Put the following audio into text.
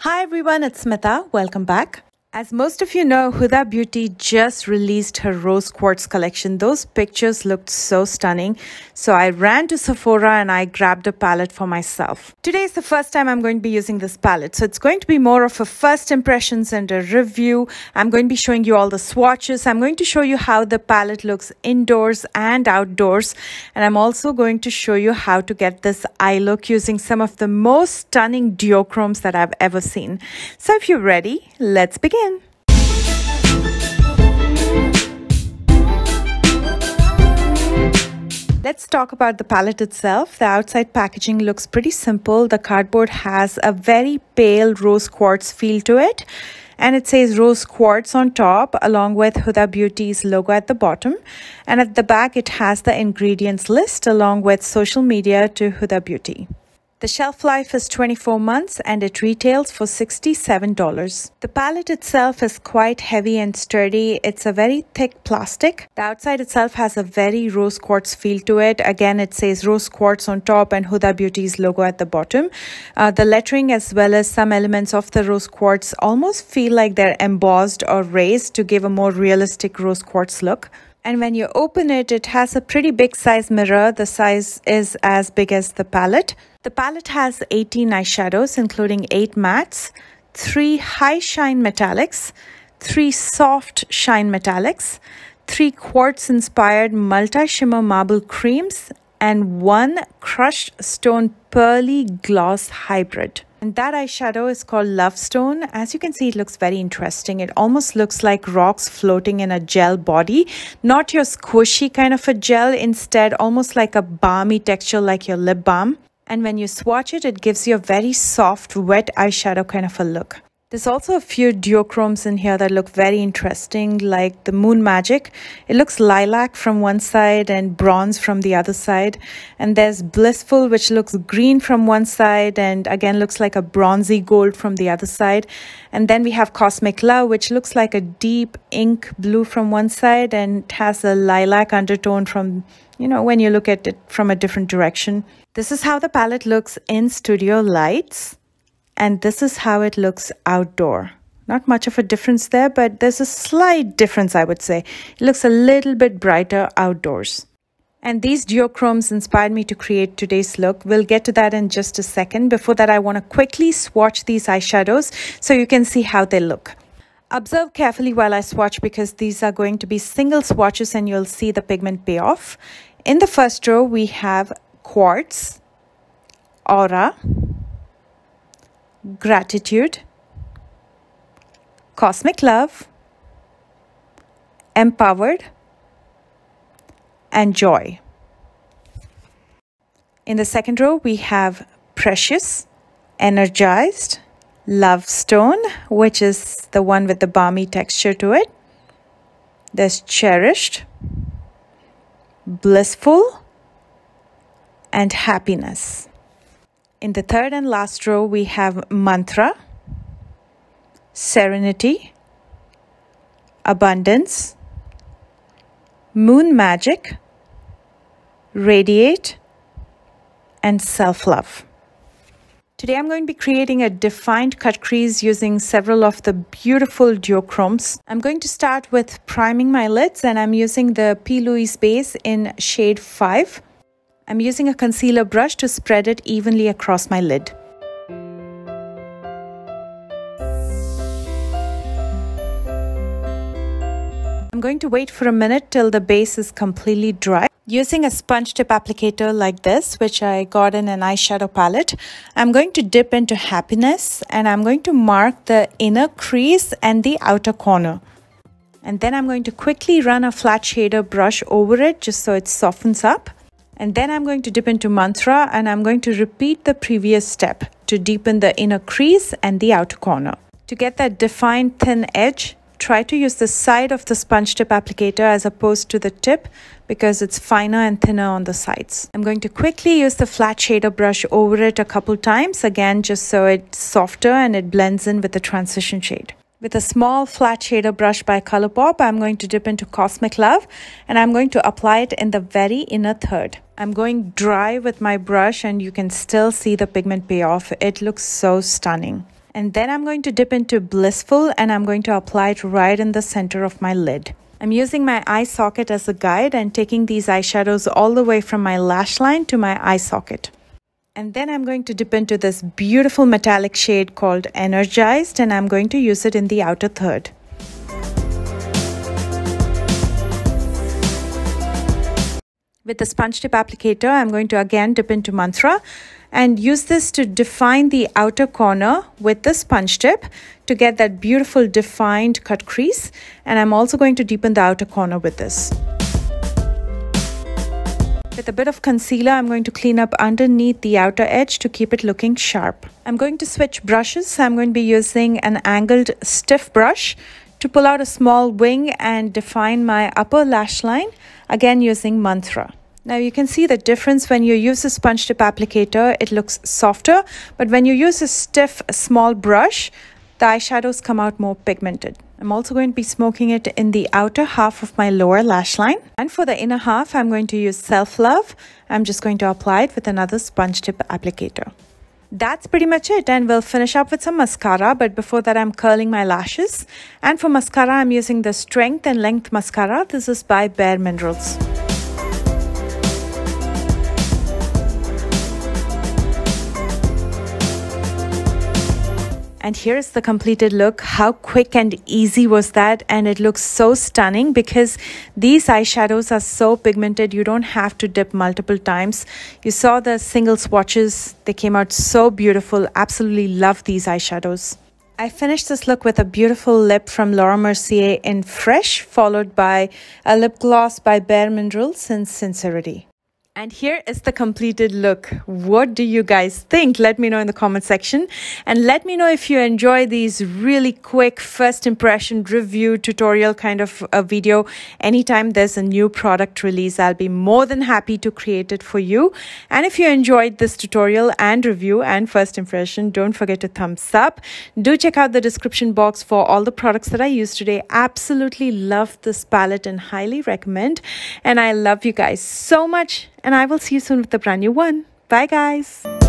Hi everyone, it's Smitha. Welcome back. As most of you know, Huda Beauty just released her rose quartz collection. Those pictures looked so stunning. So I ran to Sephora and I grabbed a palette for myself. Today is the first time I'm going to be using this palette. So it's going to be more of a first impressions and a review. I'm going to be showing you all the swatches. I'm going to show you how the palette looks indoors and outdoors. And I'm also going to show you how to get this eye look using some of the most stunning duochromes that I've ever seen. So if you're ready, let's begin. Let's talk about the palette itself. The outside packaging looks pretty simple. The cardboard has a very pale rose quartz feel to it. And it says rose quartz on top along with Huda Beauty's logo at the bottom. And at the back, it has the ingredients list along with social media to Huda Beauty. The shelf life is 24 months and it retails for $67. The palette itself is quite heavy and sturdy. It's a very thick plastic. The outside itself has a very rose quartz feel to it. Again, it says rose quartz on top and Huda Beauty's logo at the bottom. The lettering as well as some elements of the rose quartz almost feel like they're embossed or raised to give a more realistic rose quartz look. And when you open it, it has a pretty big size mirror. The size is as big as the palette. The palette has 18 eyeshadows, including 8 mattes, 3 high shine metallics, 3 soft shine metallics, 3 quartz-inspired multi-shimmer marble creams, and 1 crushed stone pearly gloss hybrid. And that eyeshadow is called Love Stone. As you can see, it looks very interesting. It almost looks like rocks floating in a gel body. Not your squishy kind of a gel, instead almost like a balmy texture like your lip balm. And when you swatch it, it gives you a very soft, wet eyeshadow kind of a look. There's also a few duochromes in here that look very interesting, like the Moon Magic. It looks lilac from one side and bronze from the other side. And there's Blissful, which looks green from one side and again looks like a bronzy gold from the other side. And then we have Cosmic Love, which looks like a deep ink blue from one side and it has a lilac undertone from, when you look at it from a different direction. This is how the palette looks in studio lights. And this is how it looks outdoor. Not much of a difference there, but there's a slight difference, I would say. It looks a little bit brighter outdoors. And these duochromes inspired me to create today's look. We'll get to that in just a second. Before that, I want to quickly swatch these eyeshadows so you can see how they look. Observe carefully while I swatch because these are going to be single swatches and you'll see the pigment pay off. In the first row, we have Quartz, Aura, Gratitude, Cosmic Love, Empowered, and Joy. In the second row, we have Precious, Energized, Love Stone, which is the one with the balmy texture to it. There's Cherished, Blissful, and Happiness. In the third and last row, we have Mantra, Serenity, Abundance, Moon Magic, Radiate, and Self-Love. Today, I'm going to be creating a defined cut crease using several of the beautiful duochromes. I'm going to start with priming my lids and I'm using the P. Louise base in shade 5. I'm using a concealer brush to spread it evenly across my lid. I'm going to wait for a minute till the base is completely dry. Using a sponge tip applicator like this, which I got in an eyeshadow palette, I'm going to dip into Happiness and I'm going to mark the inner crease and the outer corner. And then I'm going to quickly run a flat shader brush over it just so it softens up. And then I'm going to dip into Mantra and I'm going to repeat the previous step to deepen the inner crease and the outer corner. To get that defined thin edge, try to use the side of the sponge tip applicator as opposed to the tip because it's finer and thinner on the sides. I'm going to quickly use the flat shader brush over it a couple times, again just so it's softer and it blends in with the transition shade. With a small flat shader brush by Colourpop, I'm going to dip into Cosmic Love and I'm going to apply it in the very inner third. I'm going dry with my brush and you can still see the pigment pay off. It looks so stunning. And then I'm going to dip into Blissful and I'm going to apply it right in the center of my lid. I'm using my eye socket as a guide and taking these eyeshadows all the way from my lash line to my eye socket. And then I'm going to dip into this beautiful metallic shade called Energized, and I'm going to use it in the outer third. With the sponge tip applicator, I'm going to again dip into Mantra and use this to define the outer corner with the sponge tip to get that beautiful defined cut crease. And I'm also going to deepen the outer corner with this. With a bit of concealer, I'm going to clean up underneath the outer edge to keep it looking sharp. I'm going to switch brushes. I'm going to be using an angled stiff brush to pull out a small wing and define my upper lash line, again using Mantra. Now you can see the difference when you use a sponge tip applicator, it looks softer, but when you use a stiff small brush, the eyeshadows come out more pigmented. I'm also going to be smoking it in the outer half of my lower lash line. And for the inner half, I'm going to use Self Love. I'm just going to apply it with another sponge tip applicator. That's pretty much it, and we'll finish up with some mascara, but before that I'm curling my lashes. And for mascara, I'm using the Strength and Length Mascara. This is by Bare Minerals. And here's the completed look. How quick and easy was that? And it looks so stunning because these eyeshadows are so pigmented. You don't have to dip multiple times. You saw the single swatches. They came out so beautiful. Absolutely love these eyeshadows. I finished this look with a beautiful lip from Laura Mercier in Fresh, followed by a lip gloss by Bare Minerals in Sincerity. And here is the completed look. What do you guys think? Let me know in the comment section. And let me know if you enjoy these really quick first impression review tutorial kind of a video. Anytime there's a new product release, I'll be more than happy to create it for you. And if you enjoyed this tutorial and review and first impression, don't forget to thumbs up. Do check out the description box for all the products that I used today. Absolutely love this palette and highly recommend. And I love you guys so much. And I will see you soon with a brand new one. Bye guys.